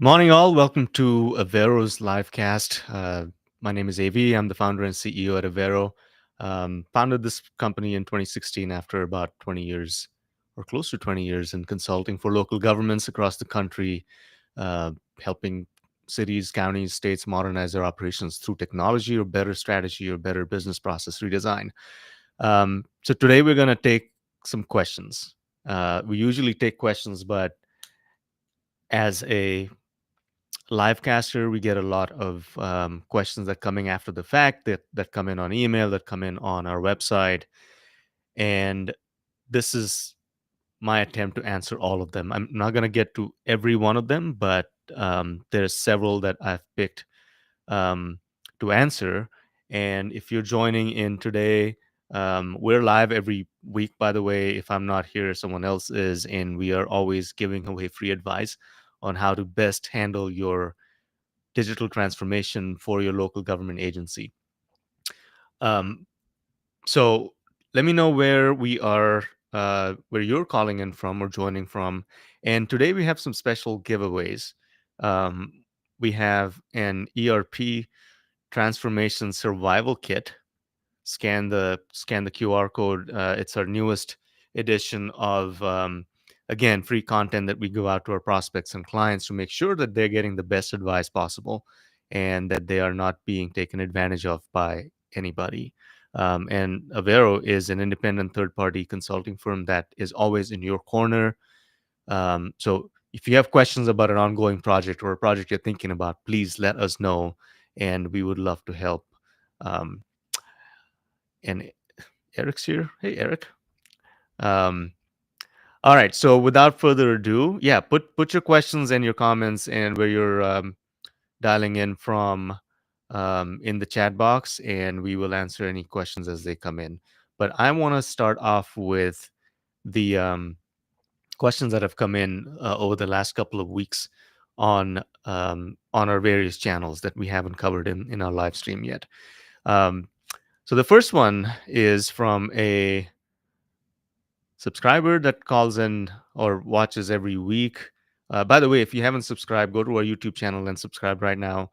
Morning, all. Welcome to Avero's livecast. My name is Avi. I'm the founder and CEO at Avero. Founded this company in 2016 after about 20 years or close to 20 years in consulting for local governments across the country, uh, helping cities, counties, states modernize their operations through technology or better strategy or better business process redesign. So today we're going to take some questions. We usually take questions, but as a livecaster, we get a lot of questions that coming after the fact that come in on email, that come in on our website, and this is my attempt to answer all of them. I'm not going to get to every one of them, but there's several that I've picked um, to answer. And if you're joining in today, we're live every week, by the way. If I'm not here, someone else is, and we are always giving away free advice on how to best handle your digital transformation for your local government agency. Um, so let me know where we are, where you're calling in from or joining from. And today we have some special giveaways. We have an ERP transformation survival kit. Scan the QR code. It's our newest edition of again free content that we give out to our prospects and clients to make sure that they're getting the best advice possible and that they are not being taken advantage of by anybody. And Avero is an independent third-party consulting firm that is always in your corner. So if you have questions about an ongoing project or a project you're thinking about, please let us know, and we would love to help. Um, and Eric's here. Hey, Eric. Um, all right. So without further ado, yeah, put your questions and your comments and where you're dialing in from in the chat box, and we will answer any questions as they come in. But I want to start off with the questions that have come in over the last couple of weeks on our various channels that we haven't covered in our live stream yet. Um, so the first one is from a subscriber that calls in or watches every week. By the way, if you haven't subscribed, go to our YouTube channel and subscribe right now.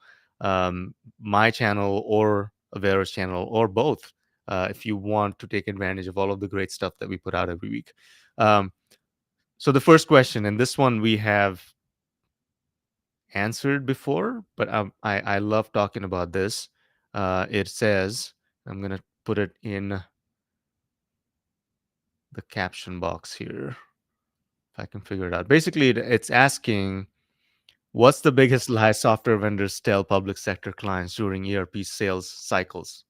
My channel or Avero's channel or both, if you want to take advantage of all of the great stuff that we put out every week. Um, so the first question, and this one we have answered before, but I love talking about this. It says, I'm going to put it in the caption box here. If I can figure it out. Basically, it's asking, what's the biggest lie software vendors tell public sector clients during ERP sales cycles?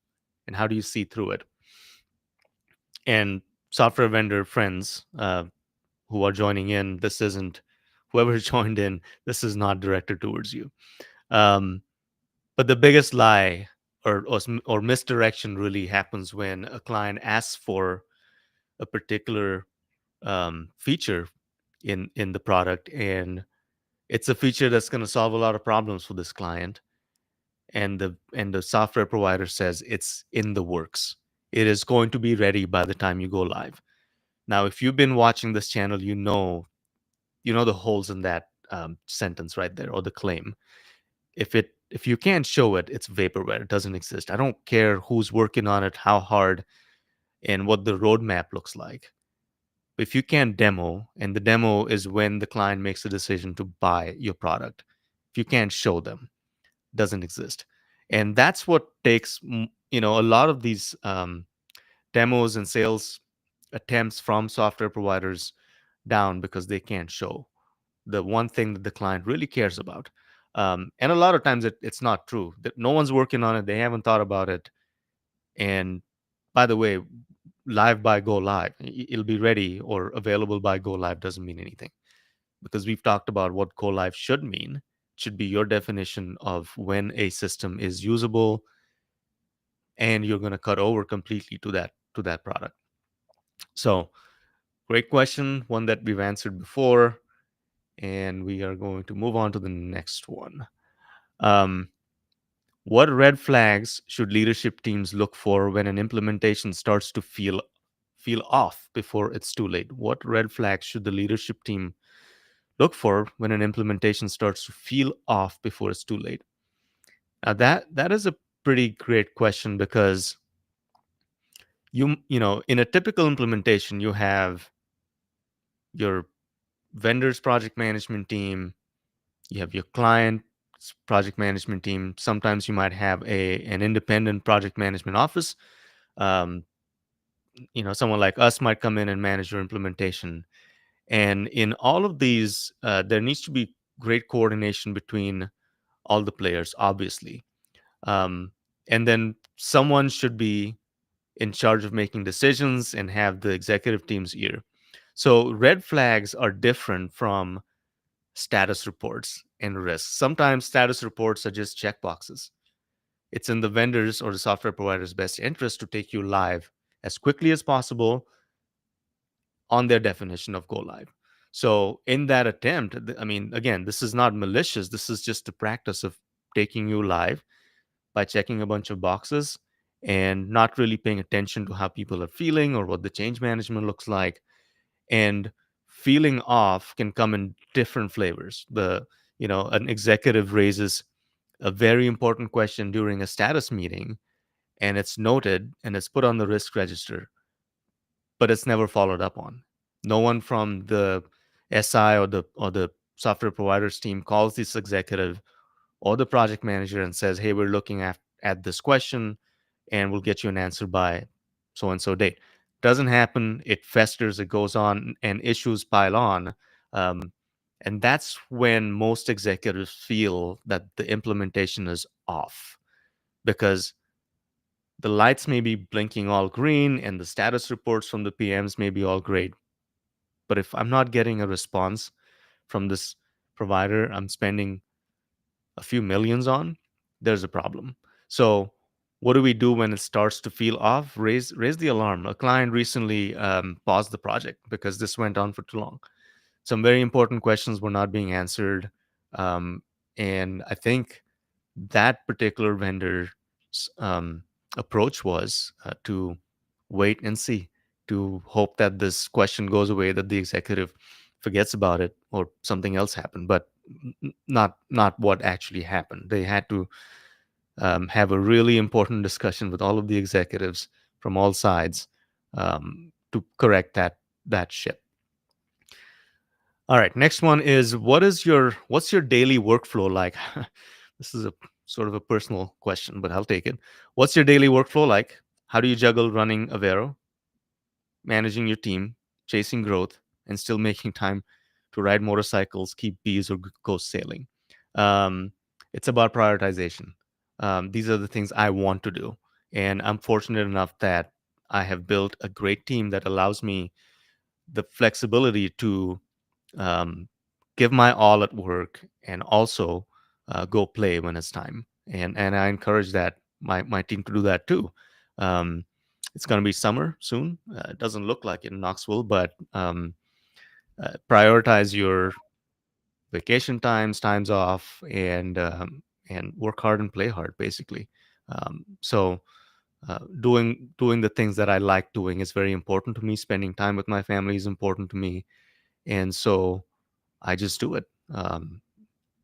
And how do you see through it? And software vendor friends who are joining in, this isn't, whoever joined in, this is not directed towards you. Um, but the biggest lie or misdirection really happens when a client asks for a particular feature in the product, and it's a feature that's going to solve a lot of problems for this client, and the software provider says it's in the works. It is going to be ready by the time you go live. Now, if you've been watching this channel, you know the holes in that sentence right there, or the claim. If you can't show it, it's vaporware. It doesn't exist. I don't care who's working on it, how hard, and what the roadmap looks like. If you can't demo, and the demo is when the client makes a decision to buy your product, if you can't show them, doesn't exist. And that's what takes a lot of these demos and sales attempts from software providers down, because they can't show the one thing that the client really cares about. And a lot of times it's not true, that no one's working on it, they haven't thought about it. And by the way, live by go live, it'll be ready or available by go live doesn't mean anything, because we've talked about what go live should mean. It should be your definition of when a system is usable, and you're going to cut over completely to that product. So great question, one that we've answered before, and we are going to move on to the next one. um, what red flags should leadership teams look for when an implementation starts to feel off before it's too late? What red flags should the leadership team look for when an implementation starts to feel off before it's too late? Now that is a pretty great question, because in a typical implementation, you have your vendor's project management team, you have your client's project management team. Sometimes you might have an independent project management office. Um, Someone like us might come in and manage your implementation. And in all of these, there needs to be great coordination between all the players, obviously. Um, and then someone should be in charge of making decisions and have the executive team's ear. So red flags are different from status reports and risks. Sometimes status reports are just checkboxes. It's in the vendor's or the software provider's best interest to take you live as quickly as possible on their definition of go live. So in that attempt, I mean, again, this is not malicious. This is just a practice of taking you live by checking a bunch of boxes and not really paying attention to how people are feeling or what the change management looks like. And feeling off can come in different flavors. An executive raises a very important question during a status meeting, and it's noted and it's put on the risk register, but it's never followed up on. No one from the SI or the software providers team calls this executive or the project manager and says, "Hey, we're looking at this question, and we'll get you an answer by so and so date." Doesn't happen. It festers. It goes on, and issues pile on. Um, and that's when most executives feel that the implementation is off, because the lights may be blinking all green and the status reports from the PMs may be all great. But if I'm not getting a response from this provider I'm spending a few millions on, there's a problem. So what do we do when it starts to feel off? Raise the alarm. A client recently paused the project because this went on for too long. Some very important questions were not being answered. And I think that particular vendor's approach was to wait and see, to hope that this question goes away, that the executive forgets about it, or something else happened. But not what actually happened. They had to have a really important discussion with all of the executives from all sides to correct that ship. All right, next one is, what's your daily workflow like? This is a sort of a personal question, but I'll take it. What's your daily workflow like? How do you juggle running Avero, managing your team, chasing growth, and still making time to ride motorcycles, keep bees, or go sailing? Um, it's about prioritization. These are the things I want to do, and I'm fortunate enough that I have built a great team that allows me the flexibility to um, give my all at work and also go play when it's time. And I encourage that my team to do that too. Um, it's going to be summer soon. It doesn't look like it in Knoxville, but prioritize your vacation times off, and work hard and play hard, basically. Doing the things that I like doing is very important to me. Spending time with my family is important to me, and so I just do it.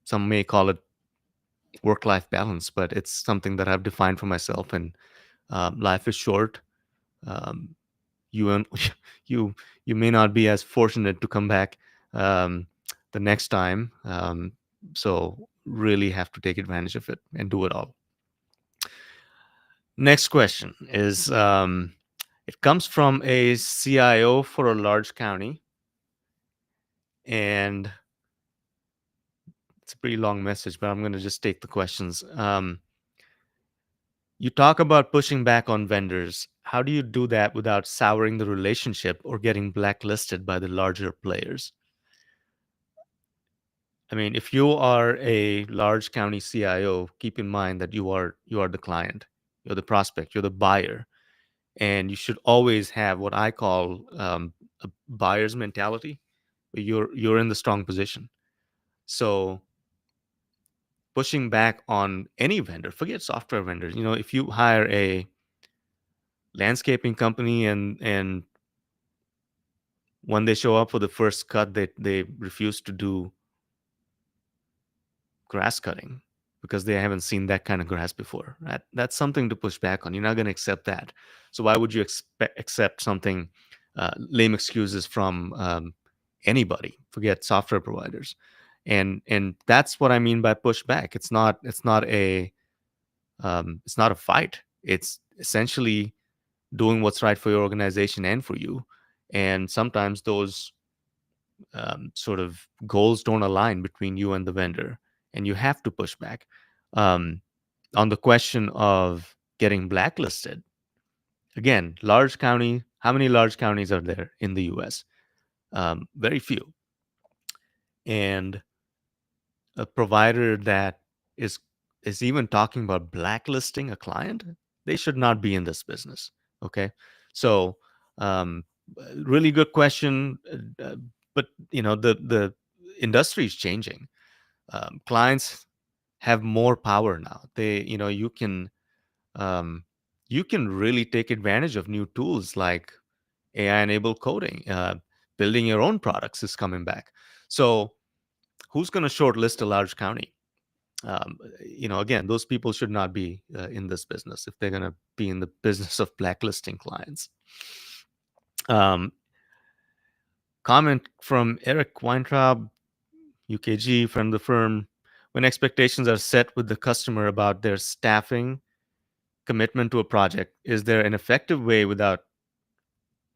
Some may call it work-life balance, but it's something that I've defined for myself. And life is short. Um, you and you you may not be as fortunate to come back um, the next time. So really have to take advantage of it and do it all. Next question is, it comes from a CIO for a large county, and it's a pretty long message, but I'm going to just take the questions. You talk about pushing back on vendors. How do you do that without souring the relationship or getting blacklisted by the larger players? I mean, if you are a large county CIO, keep in mind that you are the client, you're the prospect, you're the buyer, and you should always have what I call a buyer's mentality. Where you're in the strong position. So pushing back on any vendor, forget software vendors. If you hire a landscaping company and When they show up for the first cut, they refuse to do grass cutting because they haven't seen that kind of grass before. That's something to push back on. You're not going to accept that. So why would you accept something, lame excuses from anybody? Forget software providers. And that's what I mean by pushback. It's not a fight. It's essentially doing what's right for your organization and for you. And sometimes those sort of goals don't align between you and the vendor, and you have to push back. Um, on the question of getting blacklisted, again, large county, how many large counties are there in the US? Very few. And a provider that is is even talking about blacklisting a client, they should not be in this business. Okay, so um, really good question, but the industry is changing. Clients have more power now. Um, you can really take advantage of new tools like AI-enabled coding. Building your own products is coming back. So who's going to shortlist a large county? Again, those people should not be in this business if they're going to be in the business of blacklisting clients. Um, Comment from Eric Weintraub, UKG, from the firm. When expectations are set with the customer about their staffing commitment to a project, is there an effective way without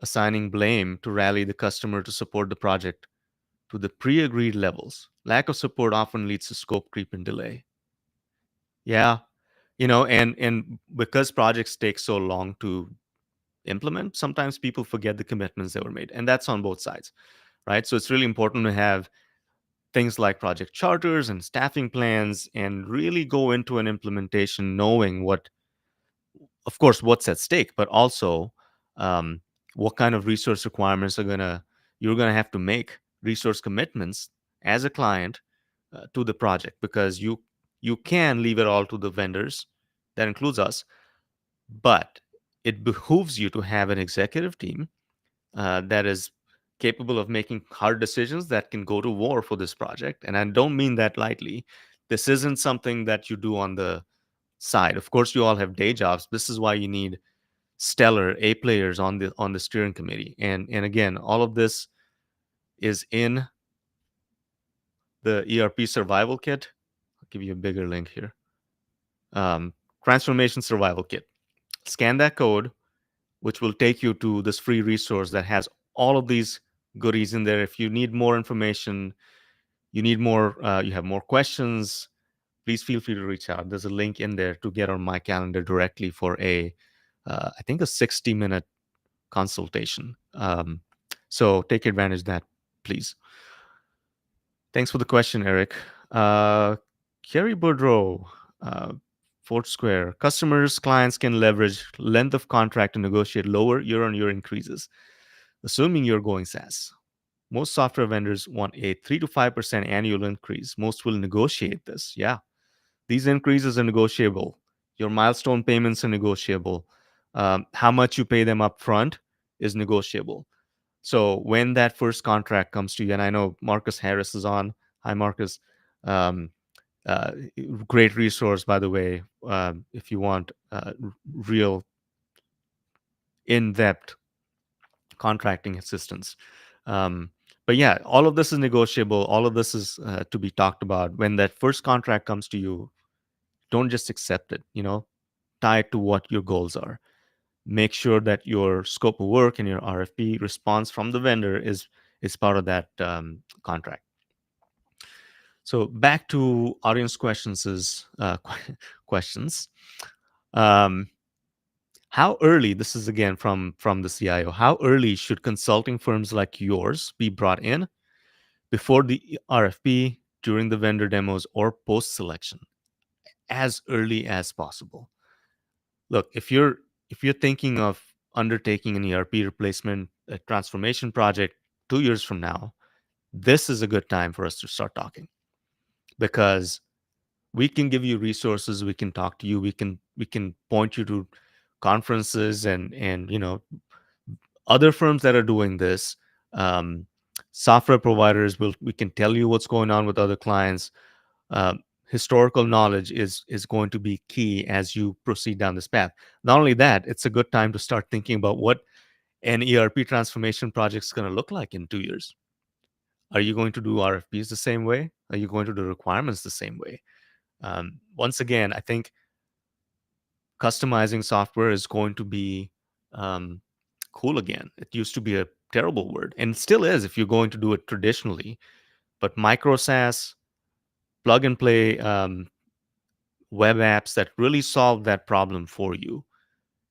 assigning blame to rally the customer to support the project to the pre-agreed levels? Lack of support often leads to scope creep and delay. Yeah, and because projects take so long to implement, sometimes people forget the commitments that were made, and that's on both sides, right? So it's really important to have things like project charters and staffing plans and really go into an implementation knowing what, of course, what's at stake, but also um, what kind of resource requirements you're gonna have to make resource commitments as a client to the project, because you can leave it all to the vendors. That includes us, but it behooves you to have an executive team that is capable of making hard decisions that can go to war for this project. And I don't mean that lightly. This isn't something that you do on the side. Of course, you all have day jobs. This is why you need stellar A players on the steering committee. And again, all of this is in the ERP survival kit. I'll give you a bigger link here. Um, Transformation survival kit. Scan that code, which will take you to this free resource that has all of these goodies in there. If you need more information, you have more questions, please feel free to reach out. There's a link in there to get on my calendar directly for I think a 60-minute consultation. So take advantage of that, please. Thanks for the question, Eric. Kerry Boudreau, uh, Fort Square. Customers, clients can leverage length of contract to negotiate lower year-on-year increases, assuming you're going SaaS. Most software vendors want a 3 to 5% annual increase. Most will negotiate this. Yeah. These increases are negotiable. Your milestone payments are negotiable. How much you pay them up front is negotiable. So when that first contract comes to you, and I know Marcus Harris is on. Hi, Marcus. Um, uh, Great resource, by the way, if you want real in-depth contracting assistance. Um, but yeah, all of this is negotiable. All of this is to be talked about. When that first contract comes to you, don't just accept it. Tie it to what your goals are. Make sure that your scope of work and your RFP response from the vendor is part of that contract. So back to audience questions. Um, how early? This is again from the CIO. How early should consulting firms like yours be brought in? Before the RFP, during the vendor demos, or post selection? As early as possible. Look, if you're thinking of undertaking an ERP replacement, a transformation project 2 years from now, this is a good time for us to start talking, because we can give you resources, we can talk to you, we can point you to conferences and other firms that are doing this. Um, Software providers we can tell you what's going on with other clients. Historical knowledge is going to be key as you proceed down this path. Not only that, it's a good time to start thinking about what an ERP transformation project is going to look like in 2 years. Are you going to do RFPs the same way? Are you going to do requirements the same way? Once again, I think customizing software is going to be um, cool again. It used to be a terrible word, and it still is if you're going to do it traditionally. But micro SaaS, plug and play web apps that really solve that problem for you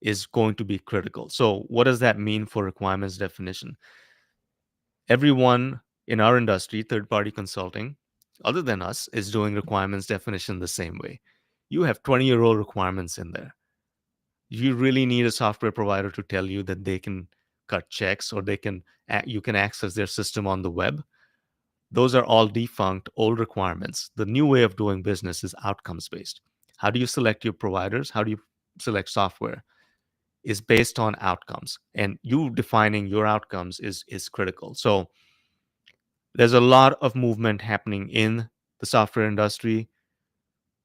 is going to be critical. So, what does that mean for requirements definition? Everyone in our industry, third party consulting, other than us, is doing requirements definition the same way. You have 20-year-old requirements in there. You really need a software provider to tell you that they can cut checks or you can access their system on the web. Those are all defunct old requirements. The new way of doing business is outcomes based. How do you select your providers? How do you select software? Is based on outcomes, and you defining your outcomes is critical. So there's a lot of movement happening in the software industry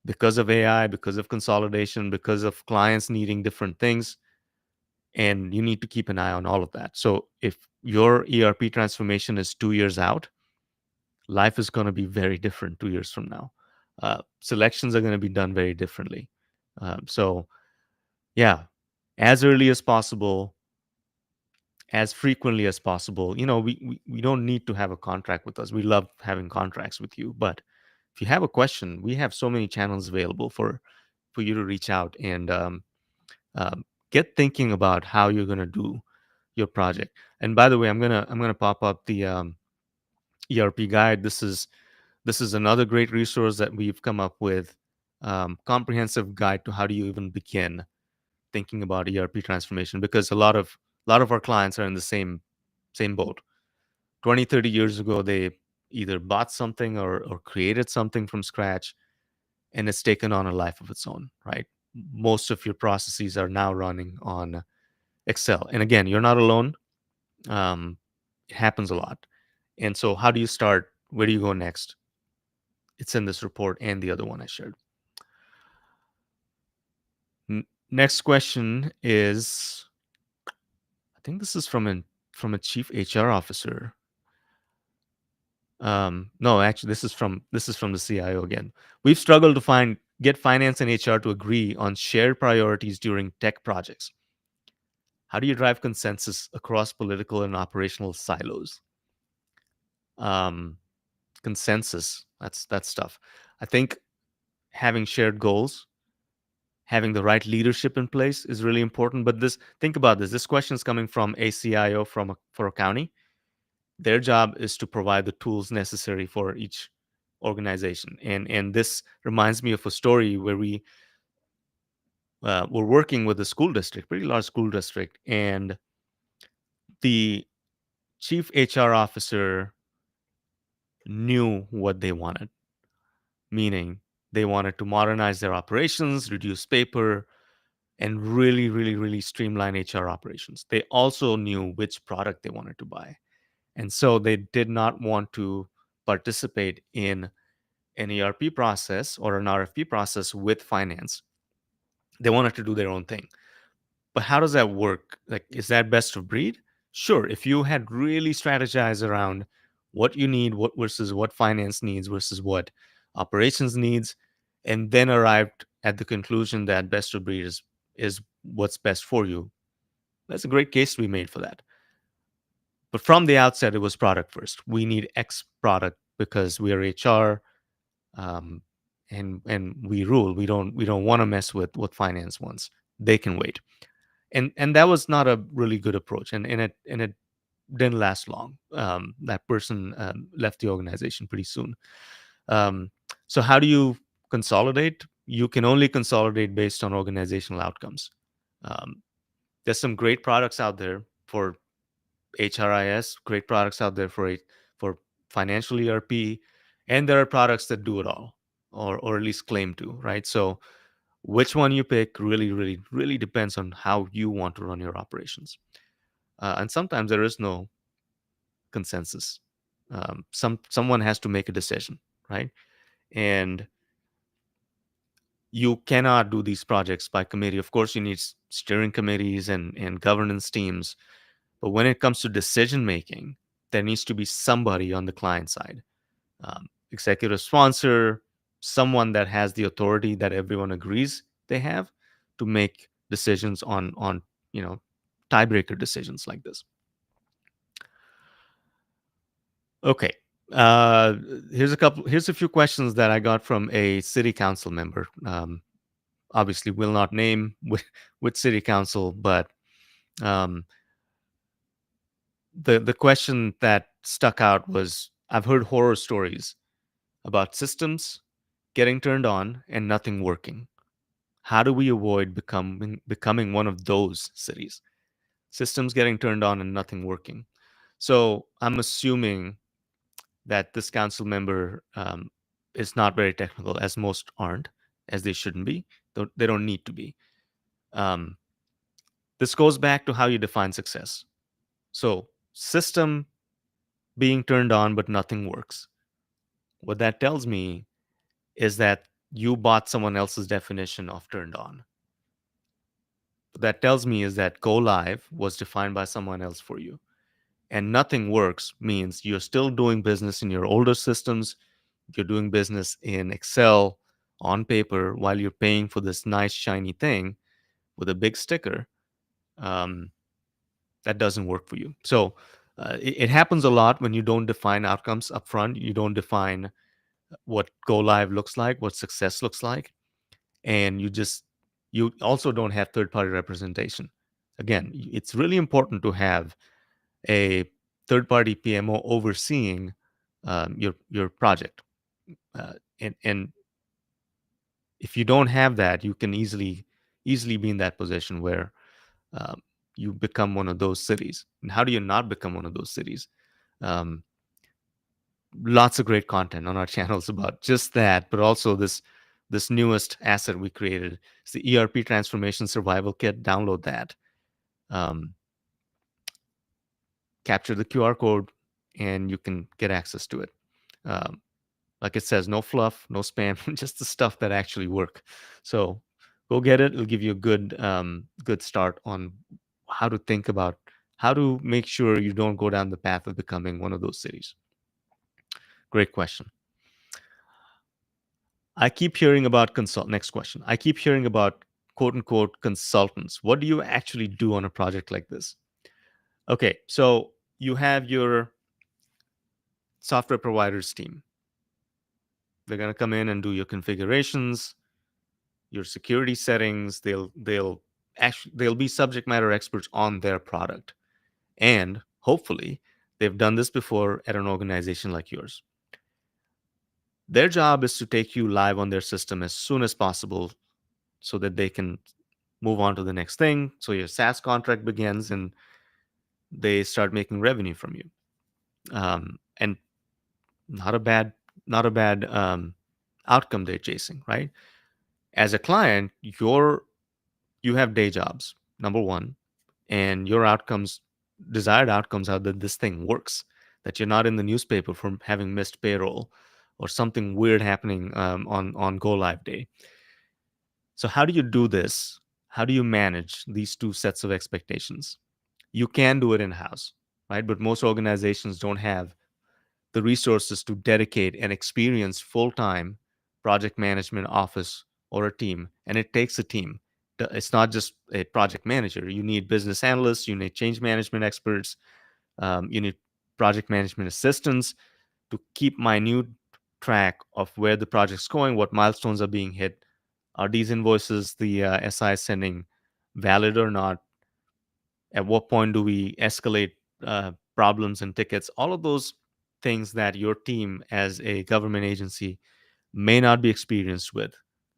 because of AI, because of consolidation, because of clients needing different things. And you need to keep an eye on all of that. So if your ERP transformation is 2 years out, life is going to be very different 2 years from now. Selections are going to be done very differently. So, yeah, as early as possible, as frequently as possible. We don't need to have a contract with us. We love having contracts with you. But if you have a question, we have so many channels available for you to reach out and get thinking about how you're going to do your project. And by the way, I'm gonna pop up the ERP guide. This is another great resource that we've come up with. Comprehensive guide to how do you even begin thinking about ERP transformation, because a lot of our clients are in the same boat. 20, 30 years ago, they either bought something or created something from scratch, and it's taken on a life of its own, right? Most of your processes are now running on Excel. And again, you're not alone. Um, it happens a lot. And so, how do you start? Where do you go next? It's in this report and the other one I shared. Next question is, I think this is from a chief HR officer. No, actually, this is from the CIO again. We've struggled to get finance and HR to agree on shared priorities during tech projects. How do you drive consensus across political and operational silos? Um, Consensus. That's tough. I think having shared goals, having the right leadership in place is really important. But think about this. This question is coming from a CIO for a county. Their job is to provide the tools necessary for each organization. And this reminds me of a story where we were working with a school district, pretty large school district, and the chief HR officer knew what they wanted, meaning they wanted to modernize their operations, reduce paper, and really, really, really streamline HR operations. They also knew which product they wanted to buy. And so they did not want to participate in an ERP process or an RFP process with finance. They wanted to do their own thing. But how does that work? Like, is that best of breed? Sure. If you had really strategized around what you need, what versus what finance needs versus what operations needs, and then arrived at the conclusion that best of breed is what's best for you, that's a great case to be made for that. But from the outset, it was product first. We need X product because we are HR, um, and we rule. We don't want to mess with what finance wants. They can wait. And that was not a really good approach. And it didn't last long. That person left the organization pretty soon. Um, so how do you consolidate? You can only consolidate based on organizational outcomes. Um, there's some great products out there for HRIS, great products out there for financial ERP, and there are products that do it all, or at least claim to, right? So which one you pick really, really, really depends on how you want to run your operations. And sometimes there is no consensus. Someone has to make a decision, right? And you cannot do these projects by committee. Of course, you need steering committees and governance teams. But when it comes to decision making, there needs to be somebody on the client side, executive sponsor, someone that has the authority that everyone agrees they have to make decisions on you know tiebreaker decisions like this. Okay. Uh, Here's a few questions that I got from a city council member. Obviously, will not name with city council, but um, the question that stuck out was, I've heard horror stories about systems getting turned on and nothing working. How do we avoid becoming one of those cities? Systems getting turned on and nothing working. So I'm assuming that this council member is not very technical, as most aren't, as they shouldn't be. They don't need to be. Um, this goes back to how you define success. So, system being turned on, but nothing works. What that tells me is that you bought someone else's definition of turned on. What that tells me is that go live was defined by someone else for you. And nothing works means you're still doing business in your older systems. You're doing business in Excel on paper while you're paying for this nice shiny thing with a big sticker. Um, that doesn't work for you. So it happens a lot when you don't define outcomes up front. You don't define what go live looks like, what success looks like, and you also don't have third party representation. Again, it's really important to have a third party PMO overseeing your project, and if you don't have that, you can easily be in that position where um, you become one of those cities. And how do you not become one of those cities? Um, Lots of great content on our channels about just that, but also this newest asset we created. It's the ERP Transformation Survival Kit. Download that. Um, Capture the QR code, and you can get access to it. Um, like it says, no fluff, no spam, just the stuff that actually work. So go get it. It'll give you a good start on how to think about how to make sure you don't go down the path of becoming one of those cities. Great question. I keep hearing about Next question. I keep hearing about quote unquote consultants. What do you actually do on a project like this? Okay, so you have your software providers team. They're going to come in and do your configurations, your security settings. They'll be subject matter experts on their product, and hopefully they've done this before at an organization like yours. Their job is to take you live on their system as soon as possible so that they can move on to the next thing. So your SaaS contract begins and they start making revenue from you. And not a bad, not a bad outcome they're chasing, right? As a client, you have day jobs, number one, and your desired outcomes are that this thing works, that you're not in the newspaper for having missed payroll or something weird happening on go live day. So how do you do this? How do you manage these two sets of expectations? You can do it in house, right? But most organizations don't have the resources to dedicate an experienced full-time project management office or a team, and it takes a team. It's not just a project manager. You need business analysts, you need change management experts, you need project management assistants to keep minute track of where the project's going, what milestones are being hit. Are these invoices the SI is sending valid or not? At what point do we escalate problems and tickets? All of those things that your team as a government agency may not be experienced with.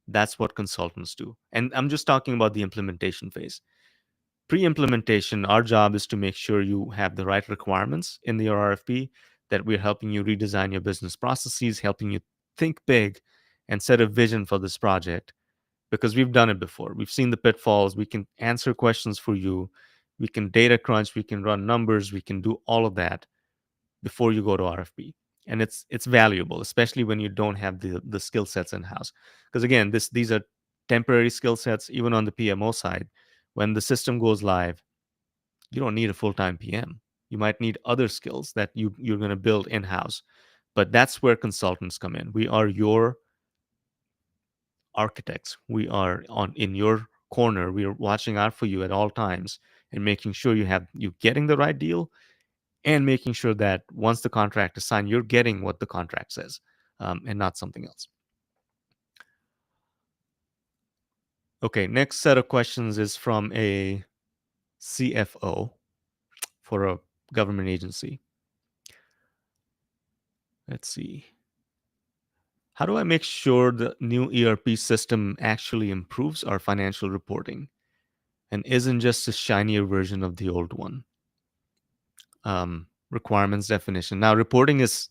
That's what consultants do. And I'm just talking about the implementation phase. Pre-implementation, our job is to make sure you have the right requirements in the RFP, that we're helping you redesign your business processes, helping you think big and set a vision for this project, because we've done it before. We've seen the pitfalls. We can answer questions for you. We can data crunch. We can run numbers. We can do all of that. before you go to RFP. And it's valuable, especially when you don't have the skill sets in house. Because again, these are temporary skill sets. Even on the PMO side, when the system goes live, you don't need a full-time PM. You might need other skills that you're going to build in house. But that's where consultants come in. We are your architects. We are on in your corner. We are watching out for you at all times and making sure you getting the right deal, and making sure that once the contract is signed, you're getting what the contract says, and not something else. Okay, next set of questions is from a CFO for a government agency. Let's see. How do I make sure the new ERP system actually improves our financial reporting and isn't just a shinier version of the old one? Requirements definition. Now, reporting is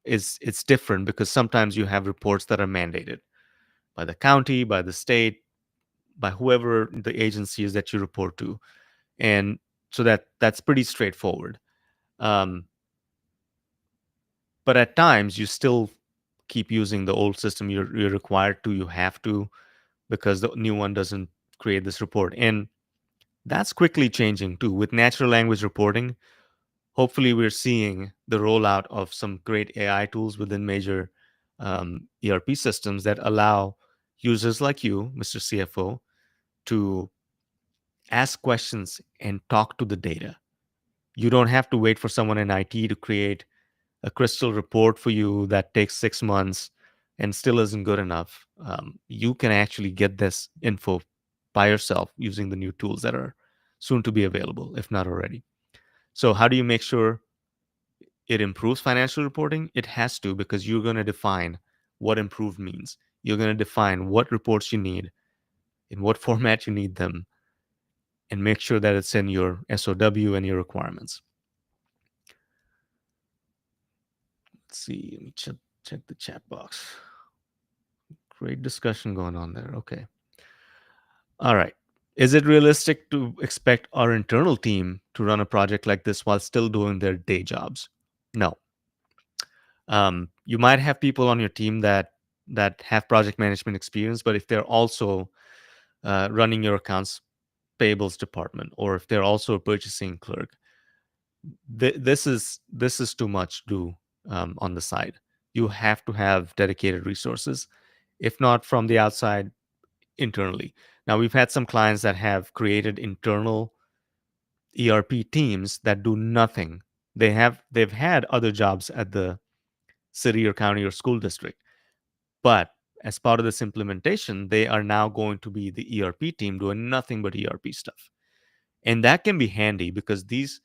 it's different because sometimes you have reports that are mandated by the county, by the state, by whoever the agency is that you report to, and so that's pretty straightforward. Um, but at times you still keep using the old system. You're required to. You have to, because the new one doesn't create this report, and that's quickly changing too with natural language reporting. Hopefully, we're seeing the rollout of some great AI tools within major ERP systems that allow users like you, Mr. CFO, to ask questions and talk to the data. You don't have to wait for someone in IT to create a crystal report for you that takes 6 months and still isn't good enough. You can actually get this info by yourself using the new tools that are soon to be available, if not already. So, how do you make sure it improves financial reporting? It has to, because you're going to define what improved means. You're going to define what reports you need, in what format you need them, and make sure that it's in your SOW and your requirements. Let's see. Let me check the chat box. Great discussion going on there. Okay. All right. Is it realistic to expect our internal team to run a project like this while still doing their day jobs? No. You might have people on your team that have project management experience, but if they're also running your accounts payables department, or if they're also a purchasing clerk, this is too much to do on the side. You have to have dedicated resources, if not from the outside, internally. Now, we've had some clients that have created internal ERP teams that do nothing. They've had other jobs at the city or county or school district, but as part of this implementation, they are now going to be the ERP team doing nothing but ERP stuff. And that can be handy because these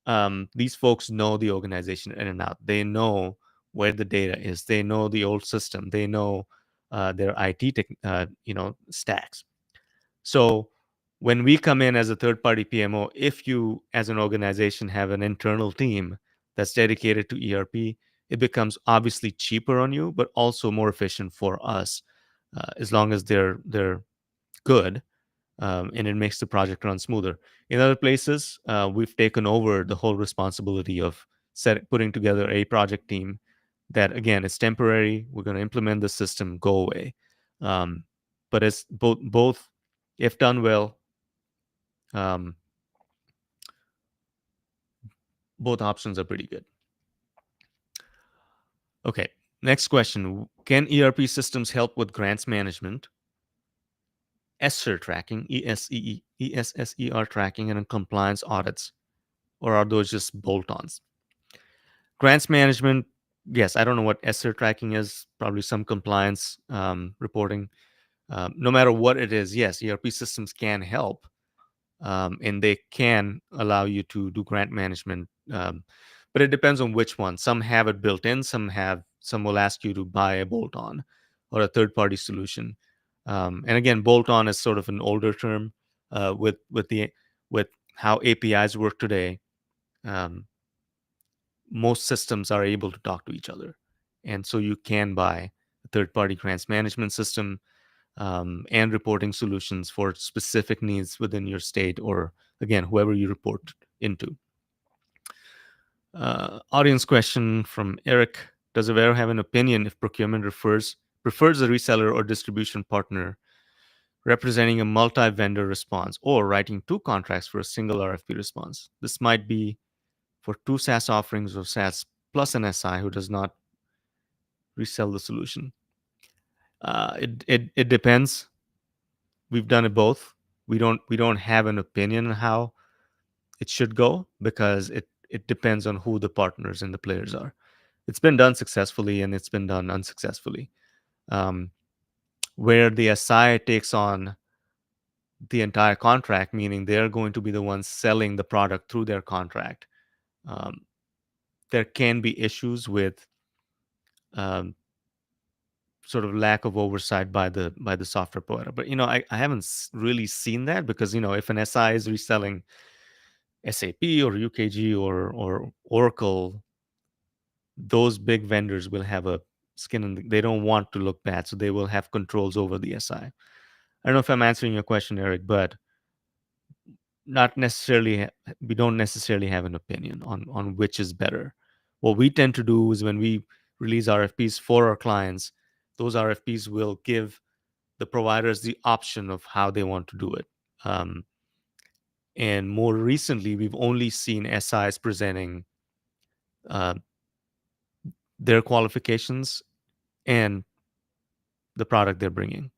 folks know the organization in and out. They know where the data is. They know the old system. They know their IT stacks. So when we come in as a third party PMO, if you as an organization have an internal team that's dedicated to ERP, it becomes obviously cheaper on you, but also more efficient for us, as long as they're good, and it makes the project run smoother. In other places, we've taken over the whole responsibility of putting together a project team that, again, is temporary. We're going to implement the system, go away. But it's both, if done well, um, both options are pretty good. Okay, next question. Can ERP systems help with grants management, ESSER tracking, ESSER tracking, and compliance audits, or are those just bolt-ons? Grants management, yes. I don't know what ESSER tracking is. Probably some compliance reporting. No matter what it is, yes, ERP systems can help, and they can allow you to do grant management. But it depends on which one. Some have it built in. Some will ask you to buy a bolt-on or a third-party solution. And again, bolt-on is sort of an older term. With how APIs work today, um, most systems are able to talk to each other, and so you can buy a third-party grants management system, and reporting solutions for specific needs within your state, or again, whoever you report into. Audience question from Eric. Does Avero have an opinion if procurement prefers a reseller or distribution partner representing a multi-vendor response or writing two contracts for a single RFP response? This might be for two SaaS offerings or SaaS plus an SI who does not resell the solution. It depends. We've done it both. We don't have an opinion on how it should go because it depends on who the partners and the players are. It's been done successfully and it's been done unsuccessfully. Um, where the SI takes on the entire contract, meaning they're going to be the ones selling the product through their contract. Um, there can be issues with um, sort of lack of oversight by the software provider. But I haven't really seen that because if an SI is reselling SAP or UKG or Oracle, those big vendors will have a skin in they don't want to look bad, so they will have controls over the SI. I don't know if I'm answering your question, Eric, but not necessarily we don't necessarily have an opinion on which is better. What we tend to do is when we release RFPs for our clients, those RFPs will give the providers the option of how they want to do it. Um, and more recently, we've only seen SIs presenting uh, their qualifications and the product they're bringing.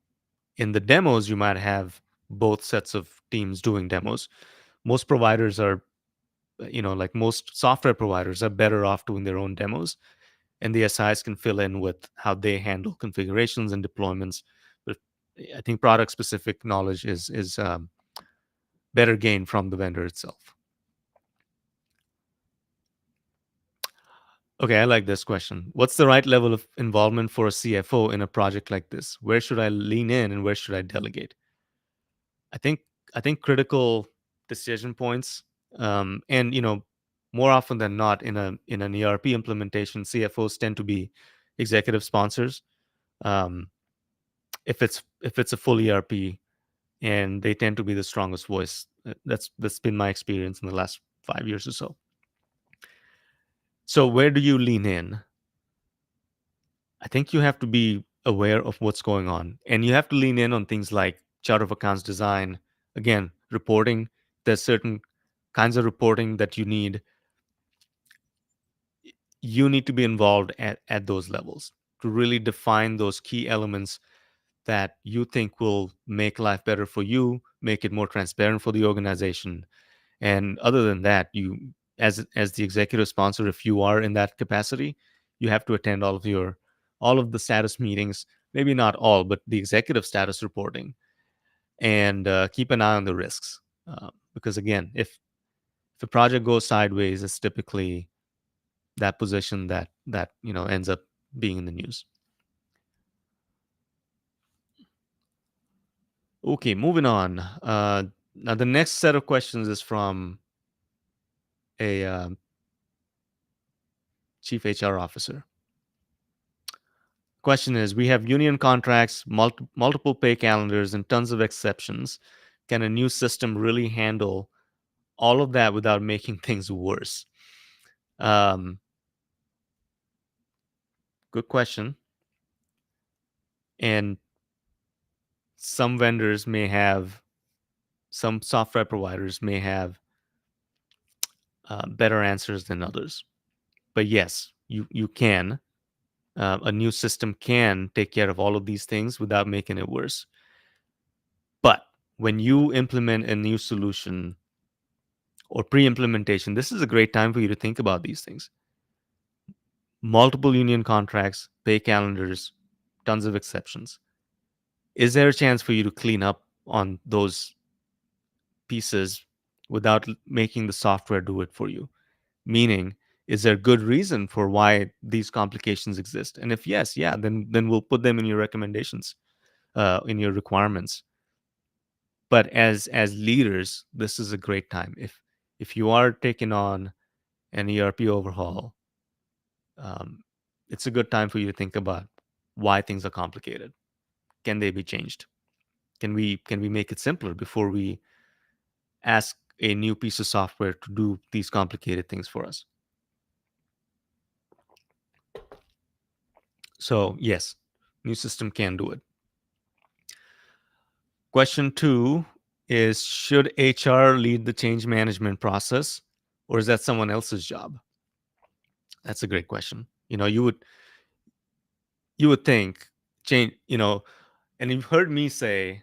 In the demos, you might have both sets of teams doing demos. Most providers are, like most software providers, are better off doing their own demos, and the SIs can fill in with how they handle configurations and deployments. But I think product specific knowledge is better gained from the vendor itself. Okay, I like this question. What's the right level of involvement for a CFO in a project like this? Where should I lean in and where should I delegate? I think I think critical decision points, and more often than not in an ERP implementation, CFOs tend to be executive sponsors. Um, if it's a full ERP, and they tend to be the strongest voice. That's been my experience in the last 5 years or so. So where do you lean in? I think you have to be aware of what's going on, and you have to lean in on things like chart of accounts design. Again, reporting. There's certain kinds of reporting that you need. You need to be involved at those levels to really define those key elements that you think will make life better for you, make it more transparent for the organization. And other than that, you as the executive sponsor, if you are in that capacity, you have to attend all of the status meetings, maybe not all, but the executive status reporting, and keep an eye on the risks. Because again, if a project goes sideways, it's typically that position that ends up being in the news. Okay, moving on. Now the next set of questions is from a chief HR officer. Question is, we have union contracts, multiple pay calendars, and tons of exceptions. Can a new system really handle all of that without making things worse? Um, Good question. And some vendors may have, some software providers may have better answers than others. But yes, you can. A new system can take care of all of these things without making it worse. But when you implement a new solution or pre-implementation, this is a great time for you to think about these things. Multiple union contracts, pay calendars, tons of exceptions. Is there a chance for you to clean up on those pieces without making the software do it for you? Meaning, is there good reason for why these complications exist? And if yes, yeah, then we'll put them in your recommendations, in your requirements. But as leaders, this is a great time. If you are taking on an ERP overhaul, um, it's a good time for you to think about why things are complicated. Can they be changed? Can we make it simpler before we ask a new piece of software to do these complicated things for us? So, yes, new system can do it. Question two is, should HR lead the change management process, or is that someone else's job? That's a great question. You would think change, and you've heard me say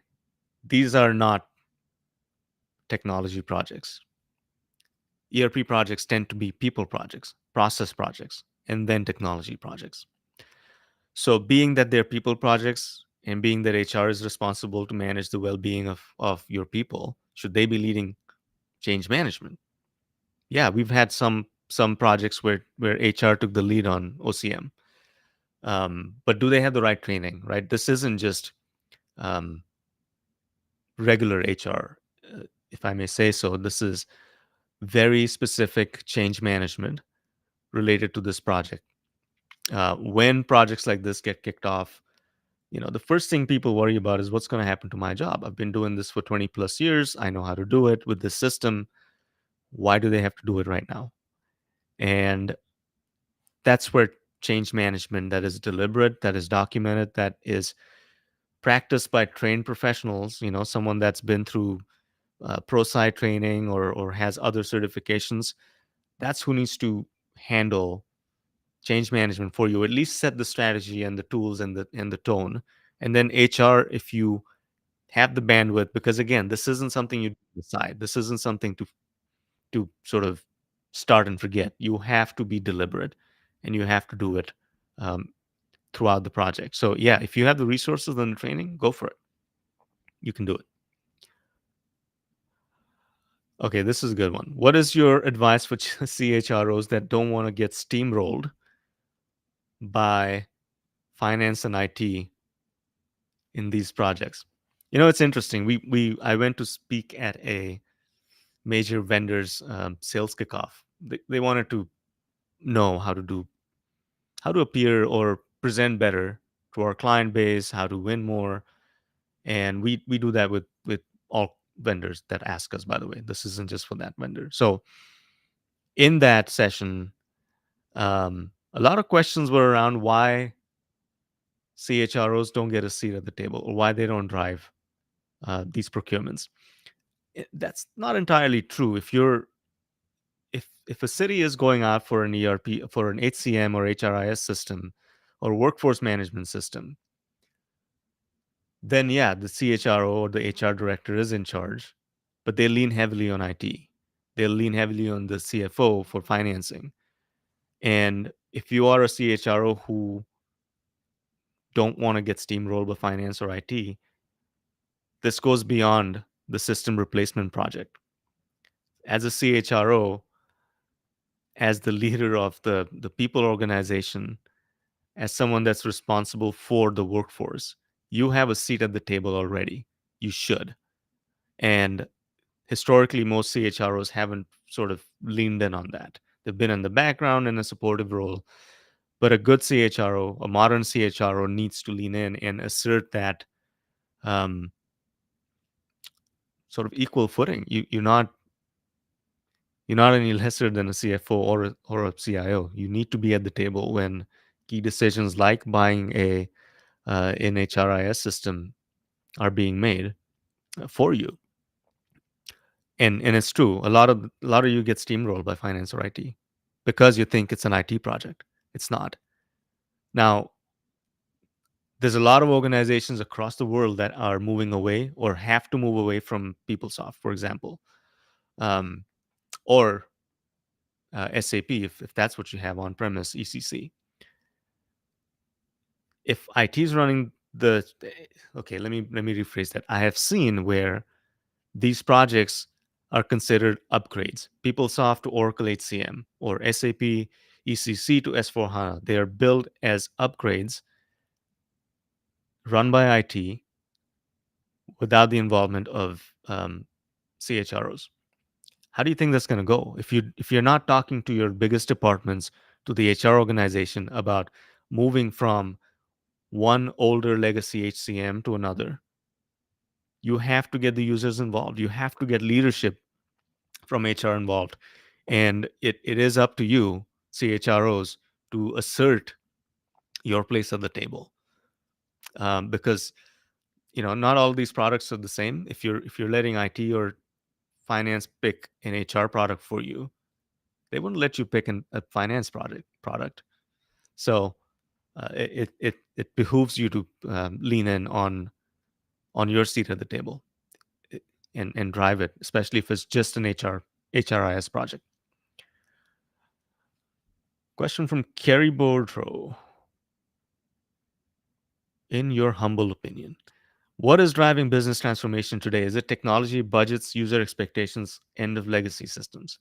these are not technology projects. ERP projects tend to be people projects, process projects, and then technology projects. So, being that they're people projects and being that HR is responsible to manage the well being of your people, should they be leading change management? Yeah, we've had some projects where HR took the lead on OCM. But do they have the right training, right? This isn't just um, regular HR, if I may say so. This is very specific change management related to this project. When projects like this get kicked off, the first thing people worry about is what's going to happen to my job. I've been doing this for 20 plus years. I know how to do it with this system. Why do they have to do it right now? And that's where change management that is deliberate, that is documented, that is practiced by trained professionals, someone that's been through pro-sci training or has other certifications, that's who needs to handle change management for you. At least set the strategy and the tools and the tone. And then HR, if you have the bandwidth, because again, this isn't something you decide. This isn't something to sort of start and forget. You have to be deliberate, and you have to do it um, throughout the project. So yeah, if you have the resources and the training, go for it. You can do it. Okay, this is a good one. What is your advice for CHROs that don't want to get steamrolled by finance and IT in these projects? It's interesting. I went to speak at a major vendor's sales kickoff. They wanted to know how to appear or present better to our client base, how to win more, and we do that with all vendors that ask us. By the way, this isn't just for that vendor. So in that session, a lot of questions were around why CHROs don't get a seat at the table or why they don't drive these procurements. That's not entirely true. If a city is going out for an ERP, for an HCM or HRIS system or workforce management system, then yeah, the CHRO or the HR director is in charge, but they lean heavily on IT. They'll lean heavily on the CFO for financing. And if you are a CHRO who don't want to get steamrolled by finance or IT, this goes beyond the system replacement project. As a CHRO, as the leader of the people organization, as someone that's responsible for the workforce, you have a seat at the table already. You should. And historically, most CHROs haven't sort of leaned in on that. They've been in the background in a supportive role. But a good CHRO, a modern CHRO, needs to lean in and assert that um, sort of equal footing. You're not any lesser than a CFO or a CIO. You need to be at the table when key decisions like buying an HRIS system are being made for you. And it's true. A lot of you get steamrolled by finance or IT because you think it's an IT project. It's not. Now, there's a lot of organizations across the world that are moving away or have to move away from PeopleSoft, for example, um, or SAP, if that's what you have on premise, ECC. If IT is running okay, let me rephrase that. I have seen where these projects are considered upgrades. PeopleSoft to Oracle HCM or SAP ECC to S/4HANA. They are built as upgrades run by IT without the involvement of CHROs. How do you think that's going to go if you're not talking to your biggest departments, to the HR organization about moving from one older legacy HCM to another? You have to get the users involved. You have to get leadership from HR involved. And it is up to you, CHROs, to assert your place at the table, because not all these products are the same. If you're letting IT or finance pick an HR product for you, they wouldn't let you pick a finance product. So it behooves you to lean in on your seat at the table, eh, and drive it, especially if it's just an HRIS project. Question from Kerry Bordro. In your humble opinion, what is driving business transformation today? Is it technology, budgets, user expectations, end of legacy systems?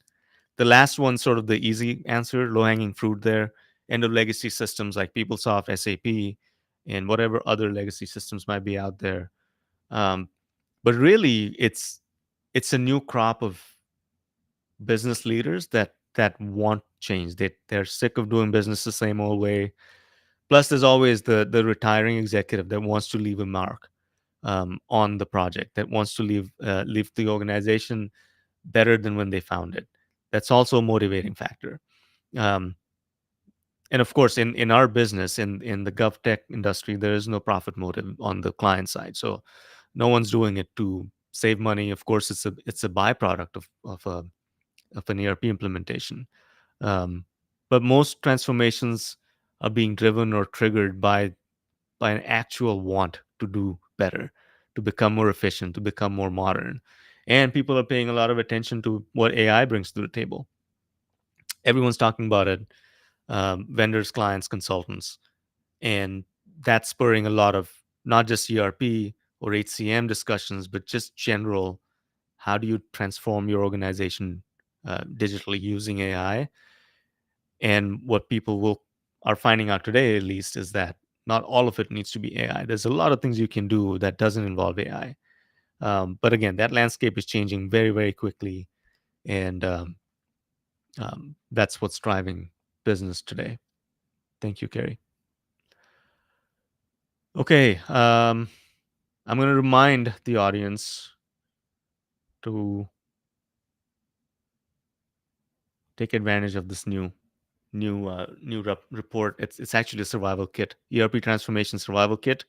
The last one, sort of the easy answer, low hanging fruit there. End of legacy systems like PeopleSoft, SAP, and whatever other legacy systems might be out there. Um, but really, it's a new crop of business leaders that want change. They're sick of doing business the same old way. Plus, there's always the retiring executive that wants to leave a mark on the project, that wants to leave the organization better than when they found it. That's also a motivating factor. Um, and of course, in our business, in the GovTech industry, there is no profit motive on the client side. So no one's doing it to save money. Of course, it's a byproduct of an ERP implementation. Um, but most transformations are being driven or triggered by an actual want to do better, to become more efficient, to become more modern. And people are paying a lot of attention to what AI brings to the table. Everyone's talking about it, vendors, clients, consultants. And that's spurring a lot of not just ERP or HCM discussions, but just general, how do you transform your organization digitally using AI? And what people will are finding out today, at least, is that not all of it needs to be AI. There's a lot of things you can do that doesn't involve AI. But again, that landscape is changing very, very quickly, and that's what's driving business today. Thank you, Kerry. Okay, I'm going to remind the audience to take advantage of this new report. It's actually a survival kit, ERP transformation survival kit.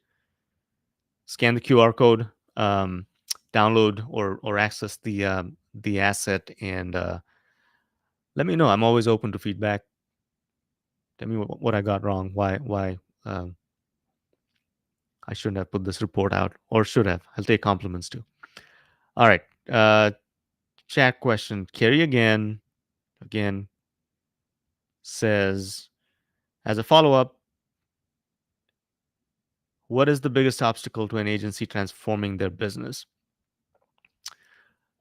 Scan the QR code, um, download or access the asset, and let me know. I'm always open to feedback. Tell me what I got wrong. Why um, I shouldn't have put this report out, or should have. I'll take compliments too. All right. Chat question. Kerry again says, as a follow up, what is the biggest obstacle to an agency transforming their business?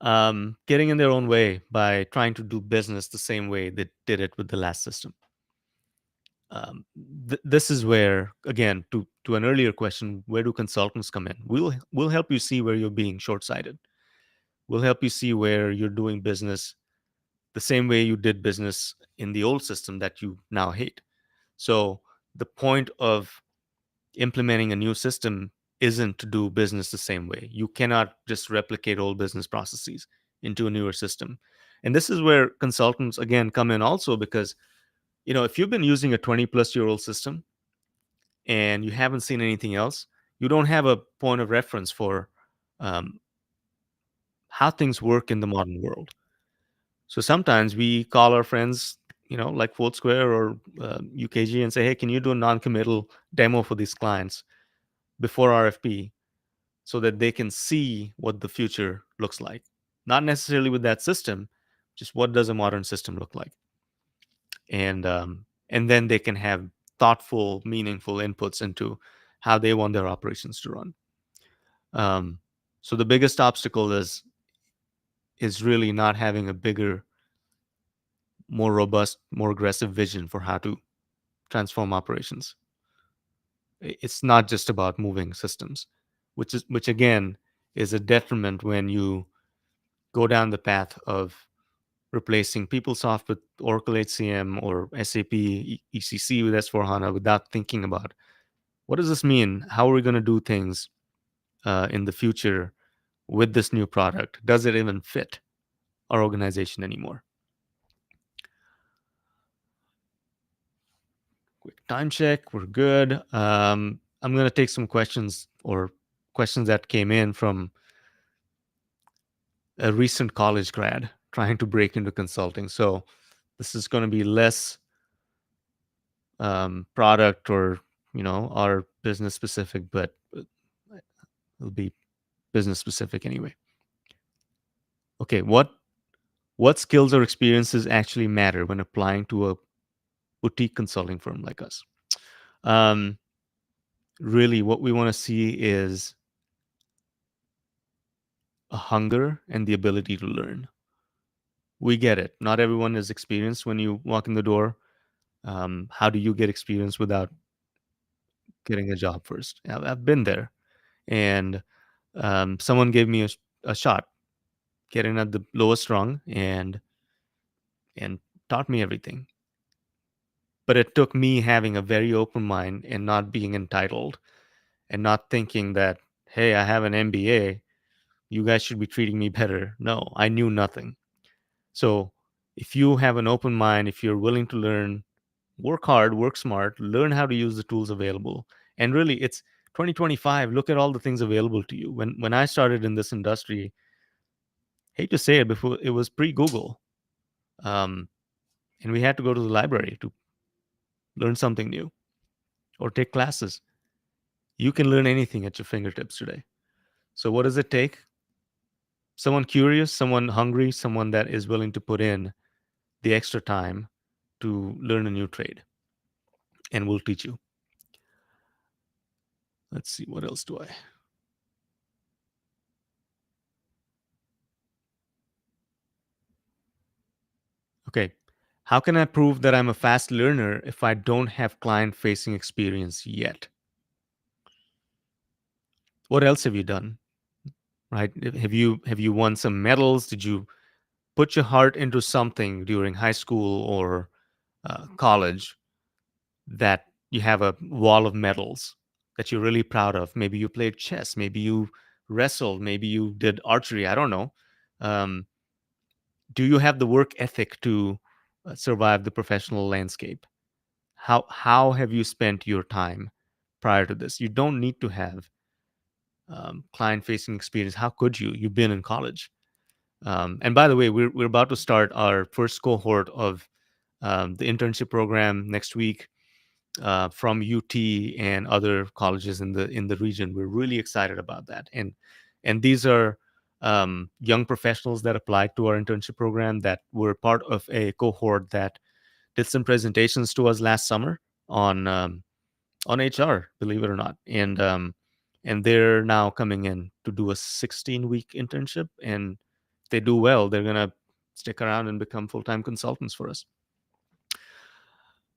Getting in their own way by trying to do business the same way they did it with the last system. This is where, again, to an earlier question, where do consultants come in? We'll help you see where you're being short-sighted. We'll help you see where you're doing business the same way you did business in the old system that you now hate. So the point of implementing a new system isn't to do business the same way. You cannot just replicate old business processes into a newer system. And this is where consultants again come in also, because if you've been using a 20 plus year old system and you haven't seen anything else, you don't have a point of reference for um, how things work in the modern world. So sometimes we call our friends, like Fourth Square or UKG, and say, hey, can you do a non-committal demo for these clients before RFP, so that they can see what the future looks like? Not necessarily with that system, just what does a modern system look like? And then they can have thoughtful, meaningful inputs into how they want their operations to run. So the biggest obstacle is really not having a bigger, more robust, more aggressive vision for how to transform operations. It's not just about moving systems, which again is a detriment when you go down the path of replacing PeopleSoft with Oracle HCM or SAP ECC with S4HANA without thinking about what does this mean? How are we going to do things in the future with this new product? Does it even fit our organization anymore? Time check. We're good. I'm going to take some questions or questions that came in from a recent college grad trying to break into consulting. So this is going to be less product or our business specific, but it'll be business specific anyway. Okay, what skills or experiences actually matter when applying to a boutique consulting firm like us? Um, Really, what we want to see is a hunger and the ability to learn. We get it. Not everyone is experienced when you walk in the door. How do you get experience without getting a job first? I've been there, and someone gave me a shot, getting at the lowest rung, and taught me everything. But it took me having a very open mind and not being entitled and not thinking that, hey, I have an MBA, you guys should be treating me better. No, I knew nothing. So if you have an open mind, if you're willing to learn, work hard, work smart, learn how to use the tools available. And really, it's 2025. Look at all the things available to you. When I started in this industry, hate to say it, before it was pre-Google, um, and we had to go to the library to learn something new or take classes. You can learn anything at your fingertips today. So what does it take? Someone curious, someone hungry, someone that is willing to put in the extra time to learn a new trade, and we'll teach you. Let's see, what else do I? Okay. How can I prove that I'm a fast learner if I don't have client facing experience yet? What else have you done? Right? Have you won some medals? Did you put your heart into something during high school or college that you have a wall of medals that you're really proud of? Maybe you played chess, maybe you wrestled, maybe you did archery. I don't know. Um, do you have the work ethic to survive the professional landscape? How have you spent your time prior to this? You don't need to have client facing experience. How could you? You've been in college. And by the way, we're about to start our first cohort of the internship program next week from UT and other colleges in the region. We're really excited about that. And these are young professionals that applied to our internship program that were part of a cohort that did some presentations to us last summer on HR, believe it or not, and they're now coming in to do a 16-week internship, and if they do well, they're gonna stick around and become full-time consultants for us.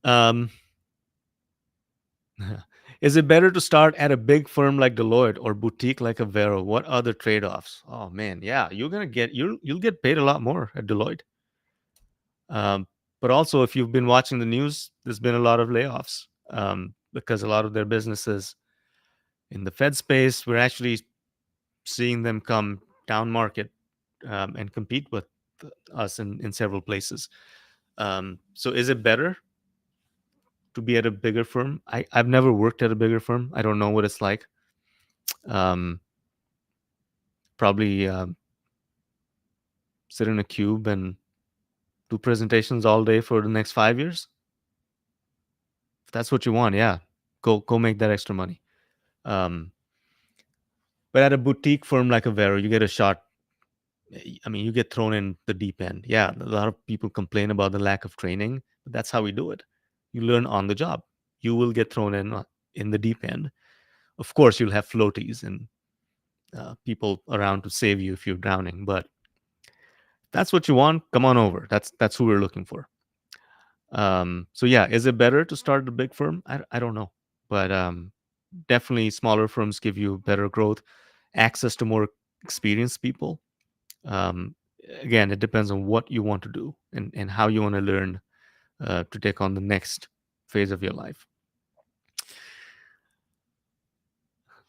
Um, is it better to start at a big firm like Deloitte or boutique like Avero? What other trade-offs? Oh man, yeah, you'll get paid a lot more at Deloitte. But also, if you've been watching the news, there's been a lot of layoffs because a lot of their businesses in the Fed space, we're actually seeing them come down market and compete with us in several places. So is it better to be at a bigger firm? I've never worked at a bigger firm. I don't know what it's like. Um, Probably sit in a cube and do presentations all day for the next 5 years. If that's what you want, yeah, go make that extra money. Um, but at a boutique firm like Avero, you get a shot. I mean, you get thrown in the deep end. Yeah, a lot of people complain about the lack of training, but that's how we do it. You learn on the job. You will get thrown in the deep end. Of course, you'll have floaties and people around to save you if you're drowning. But if that's what you want, come on over. That's who we're looking for. So yeah, is it better to start a big firm? I don't know, but definitely smaller firms give you better growth, access to more experienced people. um, Again, it depends on what you want to do and how you want to learn to take on the next phase of your life.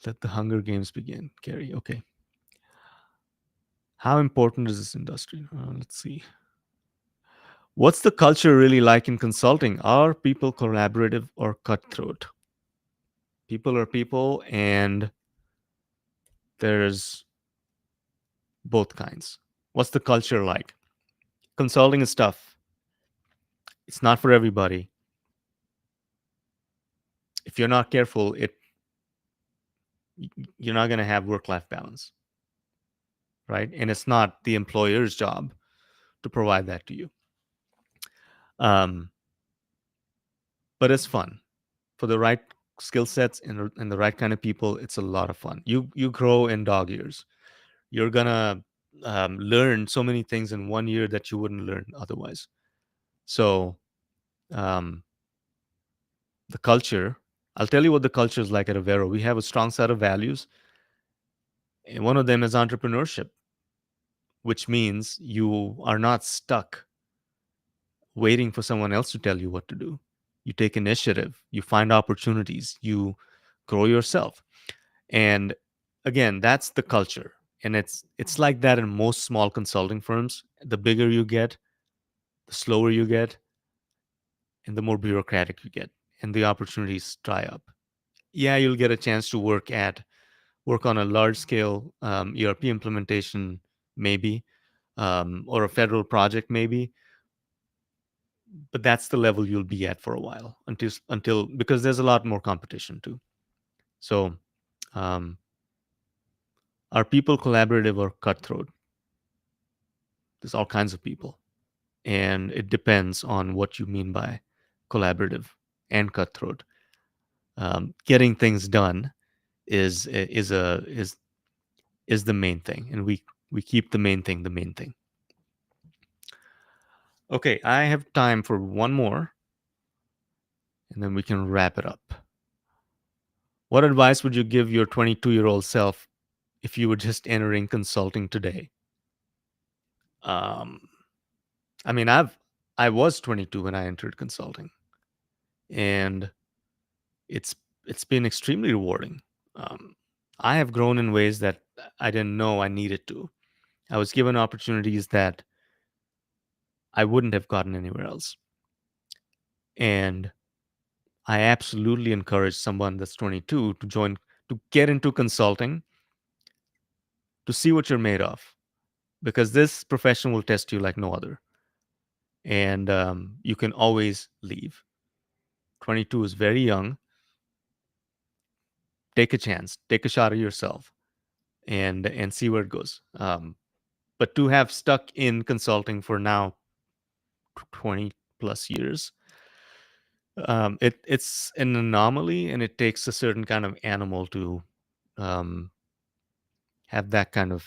Let the Hunger Games begin, Carrie. Okay. How important is this industry? Let's see. What's the culture really like in consulting? Are people collaborative or cutthroat? People are people, and there's both kinds. What's the culture like? Consulting is tough. It's not for everybody. If you're not careful, you're not going to have work-life balance, right? And it's not the employer's job to provide that to you. Um, but it's fun for the right skill sets and the right kind of people. It's a lot of fun. You grow in dog years. You're gonna learn so many things in 1 year that you wouldn't learn otherwise. So um, the culture, I'll tell you what the culture is like at Avero. We have a strong set of values, and one of them is entrepreneurship, which means you are not stuck waiting for someone else to tell you what to do. You take initiative, you find opportunities, you grow yourself. And again, that's the culture. And it's like that in most small consulting firms. The bigger you get, the slower you get, and the more bureaucratic you get, and the opportunities dry up. Yeah, you'll get a chance to work on a large scale ERP implementation, maybe, or a federal project, maybe. But that's the level you'll be at for a while until because there's a lot more competition too. So, um, are people collaborative or cutthroat? There's all kinds of people, and it depends on what you mean by collaborative and cutthroat. Getting things done is the main thing, and we keep the main thing the main thing. Okay, I have time for one more, and then we can wrap it up. What advice would you give your 22-year-old self if you were just entering consulting today? Um, I mean, I was 22 when I entered consulting, and it's it's been extremely rewarding. Um, I have grown in ways that I didn't know I needed to. I was given opportunities that I wouldn't have gotten anywhere else, and I absolutely encourage someone that's 22 to get into consulting to see what you're made of, because this profession will test you like no other, and you can always leave. 22 is very young. Take a chance, take a shot at yourself, and see where it goes. But to have stuck in consulting for now 20 plus years, it's an anomaly, and it takes a certain kind of animal to um, have that kind of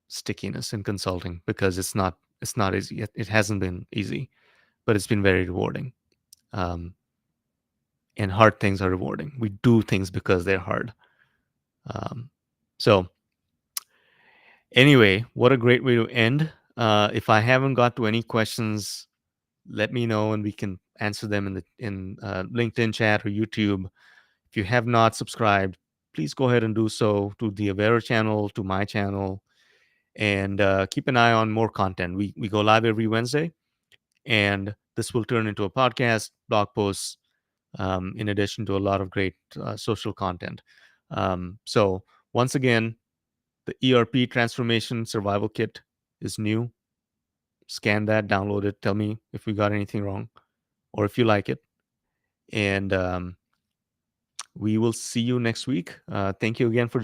stickiness in consulting, because it's not easy. It hasn't been easy, but it's been very rewarding. Um, and hard things are rewarding. We do things because they're hard. Um, so anyway, what a great way to end. If I haven't got to any questions, let me know and we can answer them in LinkedIn chat or YouTube. If you have not subscribed, please go ahead and do so to the Avero channel, to my channel, and keep an eye on more content. We go live every Wednesday, and this will turn into a podcast, blog posts, in addition to a lot of great social content. So once again, the ERP transformation survival kit is new. Scan that, download it. Tell me if we got anything wrong or if you like it. And we will see you next week. Thank you again for